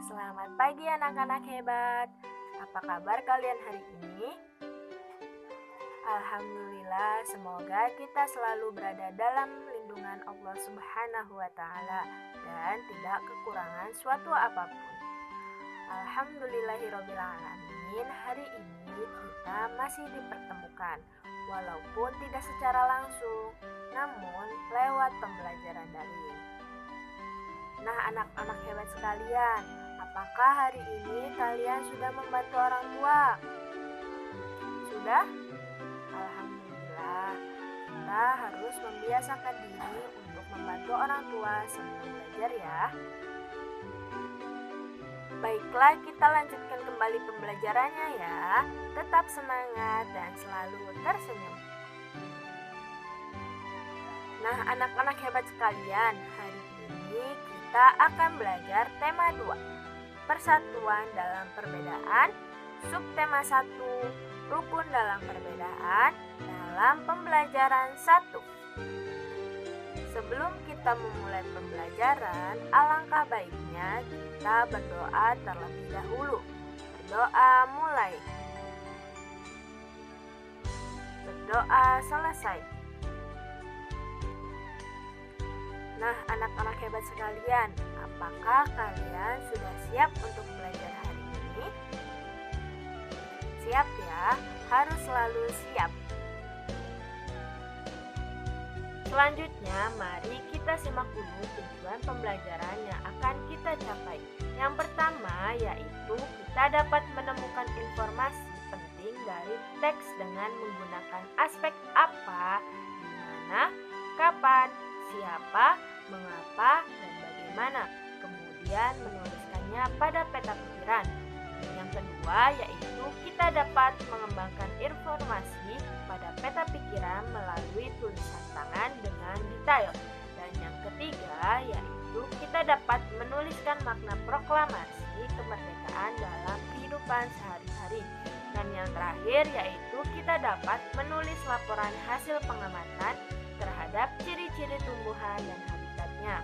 Selamat pagi anak-anak hebat. Apa kabar kalian hari ini? Alhamdulillah, semoga kita selalu berada dalam lindungan Allah Subhanahu wa taala dan tidak kekurangan suatu apapun. Alhamdulillahirabbil alamin, hari ini kita masih dipertemukan walaupun tidak secara langsung, namun lewat pembelajaran daring. Nah, anak-anak hebat sekalian, apakah hari ini kalian sudah membantu orang tua? Sudah? Alhamdulillah, kita harus membiasakan diri untuk membantu orang tua sebelum belajar ya. Baiklah, kita lanjutkan kembali pembelajarannya ya. Tetap semangat dan selalu tersenyum. Nah, anak-anak hebat sekalian, hari ini kita akan belajar tema 2, persatuan dalam perbedaan, subtema 1, rukun dalam perbedaan, dalam pembelajaran 1. Sebelum kita memulai pembelajaran, alangkah baiknya kita berdoa terlebih dahulu. Berdoa mulai. Berdoa selesai. Nah, anak-anak hebat sekalian, apakah kalian sudah siap untuk belajar hari ini? Siap ya, harus selalu siap. Selanjutnya, mari kita simak dulu tujuan pembelajaran yang akan kita capai. Yang pertama yaitu kita dapat menemukan informasi penting dari teks dengan menggunakan aspek apa, di mana, kapan, siapa, mengapa, dan bagaimana. Kemudian menuliskannya pada peta pikiran. Yang kedua yaitu kita dapat mengembangkan informasi pada peta pikiran melalui tulisan tangan dengan detail. Dan yang ketiga yaitu kita dapat menuliskan makna proklamasi kemerdekaan dalam kehidupan sehari-hari. Dan yang terakhir yaitu kita dapat menulis laporan hasil pengamatan terhadap ciri-ciri tumbuhan dan habitatnya.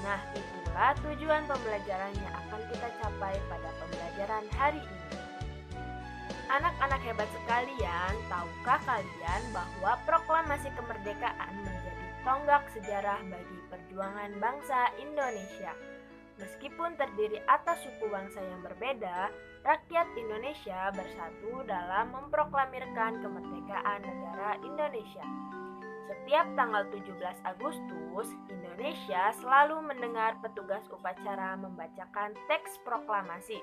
Nah, itulah tujuan pembelajaran yang akan kita capai pada pembelajaran hari ini. Anak-anak hebat sekalian, tahukah kalian bahwa proklamasi kemerdekaan menjadi tonggak sejarah bagi perjuangan bangsa Indonesia? Meskipun terdiri atas suku bangsa yang berbeda, rakyat Indonesia bersatu dalam memproklamirkan kemerdekaan negara Indonesia. Setiap tanggal 17 Agustus, Indonesia selalu mendengar petugas upacara membacakan teks proklamasi.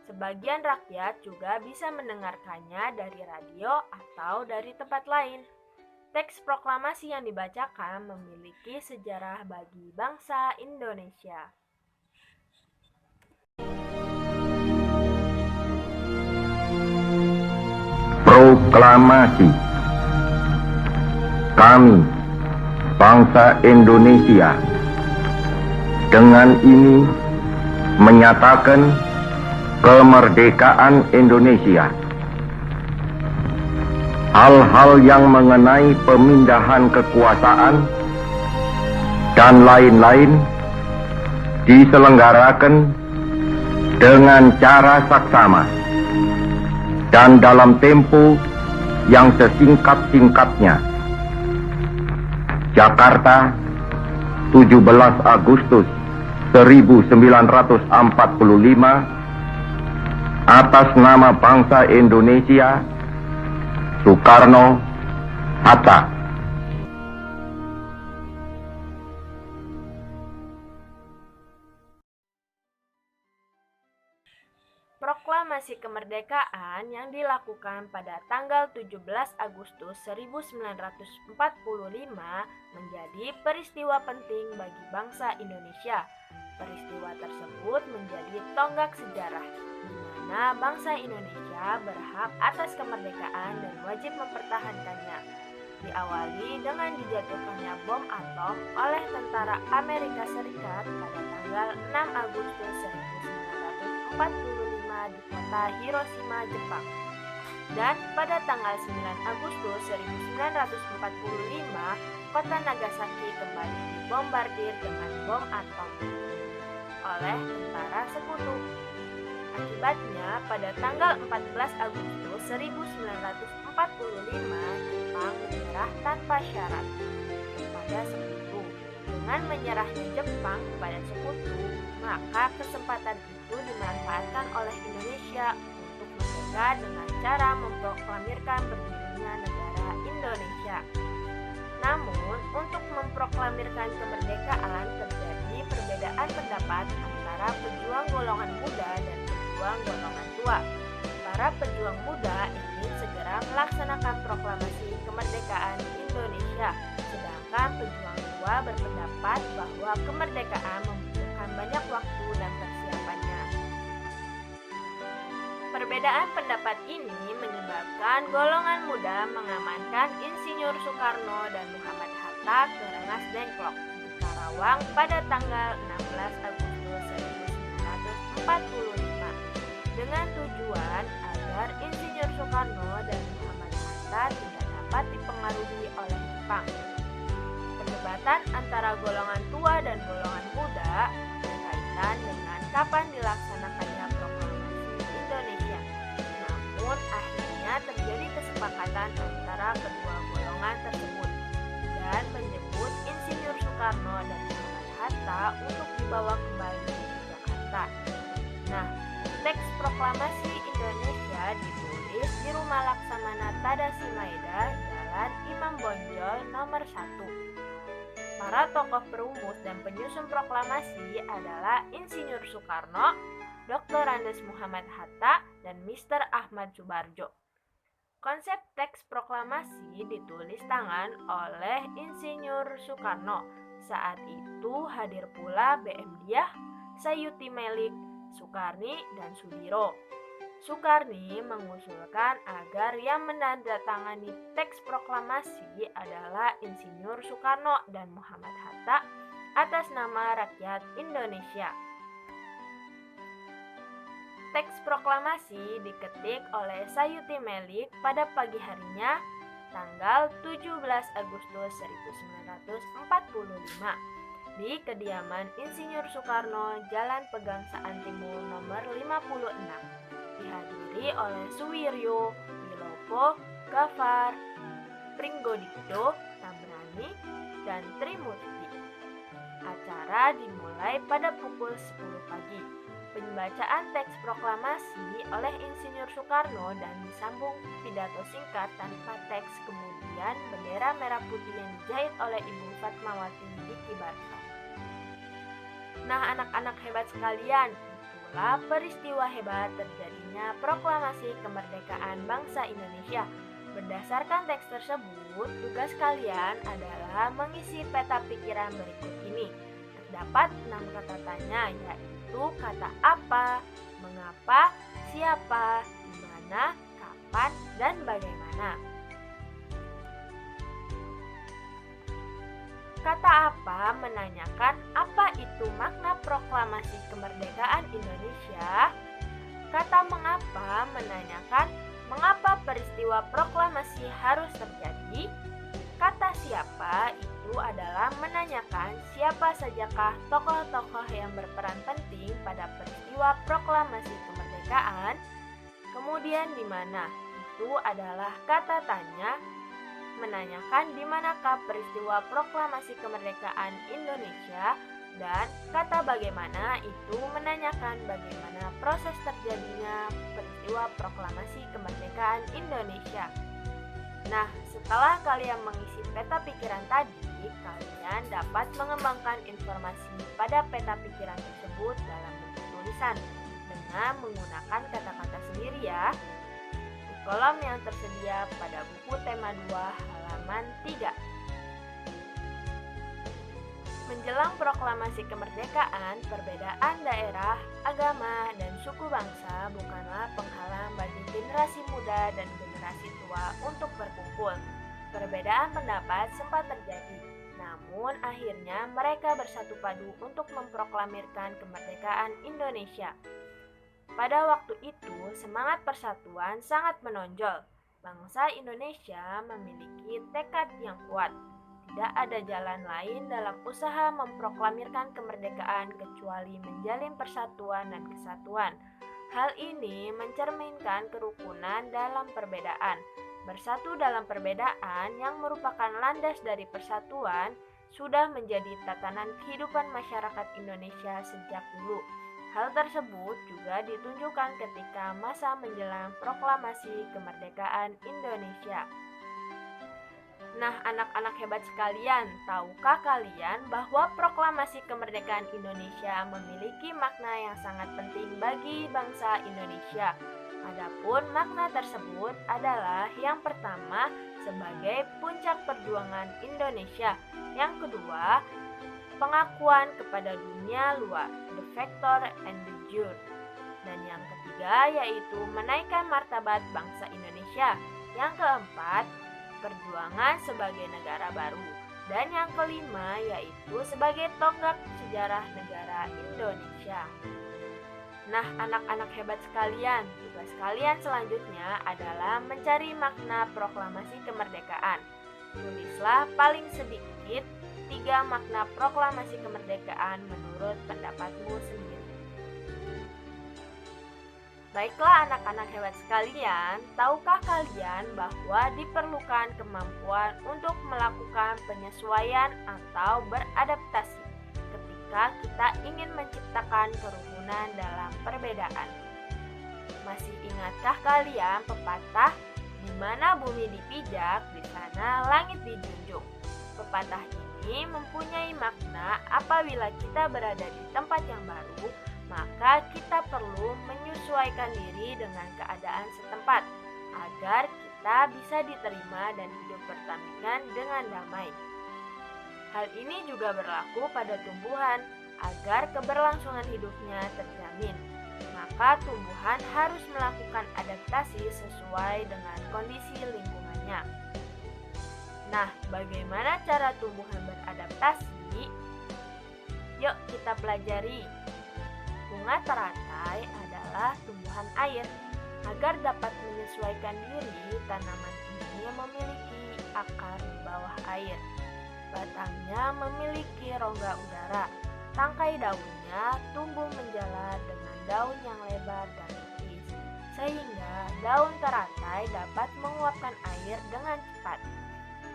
Sebagian rakyat juga bisa mendengarkannya dari radio atau dari tempat lain. Teks proklamasi yang dibacakan memiliki sejarah bagi bangsa Indonesia. Proklamasi. Kami, bangsa Indonesia, dengan ini menyatakan kemerdekaan Indonesia. Hal-hal yang mengenai pemindahan kekuasaan dan lain-lain diselenggarakan dengan cara saksama dan dalam tempo yang sesingkat-singkatnya. Jakarta, 17 Agustus 1945, atas nama bangsa Indonesia, Soekarno Hatta. Proklamasi kemerdekaan yang dilakukan pada tanggal 17 Agustus 1945 menjadi peristiwa penting bagi bangsa Indonesia. Peristiwa tersebut menjadi tonggak sejarah, di mana bangsa Indonesia berhak atas kemerdekaan dan wajib mempertahankannya. Diawali dengan dijatuhkannya bom atom oleh tentara Amerika Serikat pada tanggal 6 Agustus 1945 di kota Hiroshima, Jepang. Dan pada tanggal 9 Agustus 1945, kota Nagasaki kembali dibombardir dengan bom atom. oleh tentara sekutu. Akibatnya, pada tanggal 14 Agustus 1945, Jepang menyerah tanpa syarat kepada sekutu. Dengan menyerahnya Jepang kepada sekutu, maka kesempatan itu dimanfaatkan oleh Indonesia untuk merdeka dengan cara memproklamirkan berdirinya negara Indonesia. Namun, untuk memproklamirkan kemerdekaan terjadi perbedaan pendapat antara pejuang golongan muda dan pejuang golongan tua. Para pejuang muda ingin segera melaksanakan proklamasi kemerdekaan Indonesia, sedangkan pejuang tua berpendapat bahwa kemerdekaan membutuhkan banyak waktu dan persiapannya. Perbedaan pendapat ini menyebabkan golongan muda mengamankan Insinyur Soekarno dan Muhammad Hatta ke Rengas Dengklok di Karawang pada tanggal 16 Agustus 1945 dengan tujuan agar Insinyur Soekarno dan Muhammad Hatta tidak dapat dipengaruhi oleh Jepang. Perdebatan antara golongan tua dan golongan muda berkaitan dengan kapan dilaksanakannya proklamasi Indonesia. Namun akhirnya terjadi kesepakatan antara kedua golongan tersebut dan menyebut Insinyur Soekarno dan Muhammad Hatta untuk dibawa kembali ke Jakarta. Nah, teks proklamasi Indonesia ditulis di Rumah Laksamana Tadasi Maeda, Jalan Imam Bonjol nomor 1. Para tokoh perumus dan penyusun proklamasi adalah Insinyur Soekarno, Dr. Andes Muhammad Hatta, dan Mr. Ahmad Subarjo. Konsep teks proklamasi ditulis tangan oleh Insinyur Soekarno. Saat itu hadir pula BM Diah, Sayuti Melik, Sukarni, dan Sudiro. Sukarni mengusulkan agar yang menandatangani teks proklamasi adalah Insinyur Soekarno dan Muhammad Hatta atas nama rakyat Indonesia. Teks proklamasi diketik oleh Sayuti Melik pada pagi harinya tanggal 17 Agustus 1945 di kediaman Insinyur Soekarno, Jalan Pegangsaan Timur nomor 56. Dihadiri oleh Suwiryo, Wilopo, Gafar, Pringgodikdo, Tambrani, dan Trimurti. Acara dimulai pada pukul 10 pagi. Pembacaan teks proklamasi oleh Insinyur Soekarno dan disambung pidato singkat tanpa teks, kemudian bendera merah putih yang dijahit oleh Ibu Fatmawati dikibarkan. Nah, anak-anak hebat sekalian, itulah peristiwa hebat terjadinya proklamasi kemerdekaan bangsa Indonesia. Berdasarkan teks tersebut, tugas kalian adalah mengisi peta pikiran berikut ini. Terdapat 6 kata tanya, yaitu kata apa, mengapa, siapa, di mana, kapan, dan bagaimana. Kata apa menanyakan apa itu makna proklamasi kemerdekaan Indonesia. Kata mengapa menanyakan mengapa peristiwa proklamasi harus terjadi. Kata siapa itu adalah menanyakan siapa sajakah tokoh-tokoh yang berperan penting pada peristiwa proklamasi kemerdekaan. Kemudian di mana itu adalah kata tanya, menanyakan di manakah peristiwa proklamasi kemerdekaan Indonesia, dan kata bagaimana itu menanyakan bagaimana proses terjadinya peristiwa proklamasi kemerdekaan Indonesia. Nah, setelah kalian mengisi peta pikiran tadi, kalian dapat mengembangkan informasi pada peta pikiran tersebut dalam bentuk tulisan dengan menggunakan kata-kata sendiri ya. Kolom yang tersedia pada buku tema 2 halaman 3. Menjelang proklamasi kemerdekaan, perbedaan daerah, agama, dan suku bangsa bukanlah penghalang bagi generasi muda dan generasi tua untuk berkumpul. Perbedaan pendapat sempat terjadi, namun akhirnya mereka bersatu padu untuk memproklamirkan kemerdekaan Indonesia. Pada waktu itu, semangat persatuan sangat menonjol. Bangsa Indonesia memiliki tekad yang kuat. tidak ada jalan lain dalam usaha memproklamirkan kemerdekaan kecuali menjalin persatuan dan kesatuan. Hal ini mencerminkan kerukunan dalam perbedaan. Bersatu dalam perbedaan yang merupakan landas dari persatuan sudah menjadi tatanan kehidupan masyarakat Indonesia sejak dulu. Hal tersebut juga ditunjukkan ketika masa menjelang proklamasi kemerdekaan Indonesia. Nah, anak-anak hebat sekalian, tahukah kalian bahwa proklamasi kemerdekaan Indonesia memiliki makna yang sangat penting bagi bangsa Indonesia? Adapun makna tersebut adalah yang pertama sebagai puncak perjuangan Indonesia, yang kedua pengakuan kepada dunia luar, the factor and the jure, dan yang ketiga yaitu menaikkan martabat bangsa Indonesia, yang keempat perjuangan sebagai negara baru, dan yang kelima yaitu sebagai tonggak sejarah negara Indonesia. Nah, anak-anak hebat sekalian, tugas kalian selanjutnya adalah mencari makna proklamasi kemerdekaan. Tulislah paling sedikit 3 makna proklamasi kemerdekaan menurut pendapatmu sendiri. Baiklah anak-anak hebat sekalian, tahukah kalian bahwa diperlukan kemampuan untuk melakukan penyesuaian atau beradaptasi ketika kita ingin menciptakan kerukunan dalam perbedaan? Masih ingatkah kalian pepatah di mana bumi dipijak, di sana langit dijunjung? Pepatah ini mempunyai makna apabila kita berada di tempat yang baru, maka kita perlu menyesuaikan diri dengan keadaan setempat agar kita bisa diterima dan hidup berdampingan dengan damai. Hal ini juga berlaku pada tumbuhan agar keberlangsungan hidupnya terjamin. Maka tumbuhan harus melakukan adaptasi sesuai dengan kondisi lingkungannya. Nah, bagaimana cara tumbuhan beradaptasi? Yuk kita pelajari. Bunga teratai adalah tumbuhan air. Agar dapat menyesuaikan diri, tanaman ini memiliki akar di bawah air. Batangnya memiliki rongga udara. Tangkai daunnya tumbuh menjalar dengan daun yang lebar dan tipis, sehingga daun teratai dapat menguapkan air dengan cepat.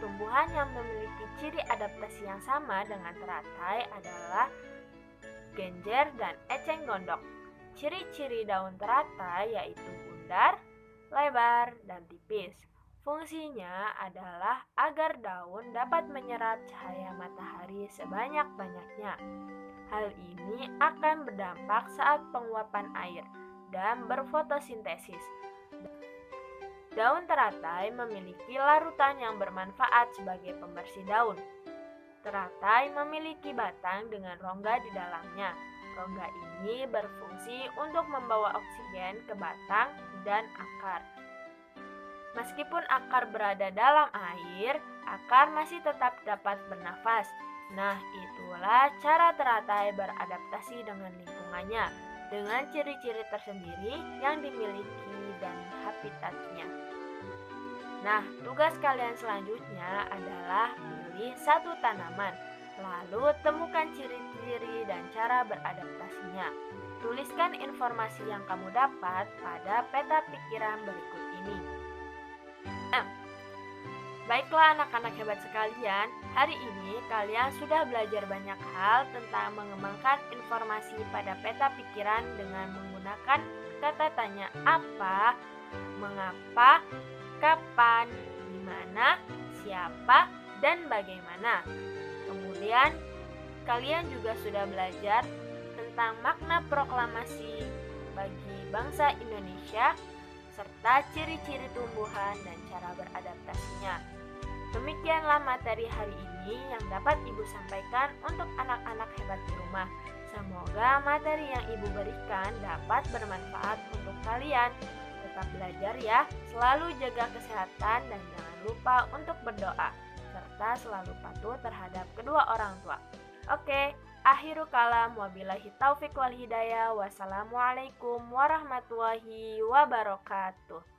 Tumbuhan yang memiliki ciri adaptasi yang sama dengan teratai adalah genjer dan eceng gondok. Ciri-ciri daun teratai yaitu bundar, lebar, dan tipis. Fungsinya adalah agar daun dapat menyerap cahaya matahari sebanyak-banyaknya. Hal ini akan berdampak saat penguapan air dan berfotosintesis. Daun teratai memiliki larutan yang bermanfaat sebagai pembersih daun. Teratai memiliki batang dengan rongga di dalamnya. Rongga ini berfungsi untuk membawa oksigen ke batang dan akar. Meskipun akar berada dalam air, akar masih tetap dapat bernafas. Nah, itulah cara teratai beradaptasi dengan lingkungannya, dengan ciri-ciri tersendiri yang dimiliki dan habitatnya. Nah, tugas kalian selanjutnya adalah pilih satu tanaman, lalu temukan ciri-ciri dan cara beradaptasinya. Tuliskan informasi yang kamu dapat pada peta pikiran berikut ini. Baiklah anak-anak hebat sekalian, hari ini kalian sudah belajar banyak hal tentang mengembangkan informasi pada peta pikiran dengan menggunakan kata tanya apa, mengapa, kapan, di mana, siapa, dan bagaimana. Kemudian, kalian juga sudah belajar tentang makna proklamasi bagi bangsa Indonesia, serta ciri-ciri tumbuhan dan cara beradaptasinya. Demikianlah materi hari ini yang dapat Ibu sampaikan untuk anak-anak hebat di rumah. Semoga materi yang Ibu berikan dapat bermanfaat untuk kalian. Tetap belajar ya, selalu jaga kesehatan dan jangan lupa untuk berdoa, serta selalu patuh terhadap kedua orang tua. Oke, akhiru kalam, wabillahi taufiq wal hidayah. Wassalamualaikum warahmatullahi wabarakatuh.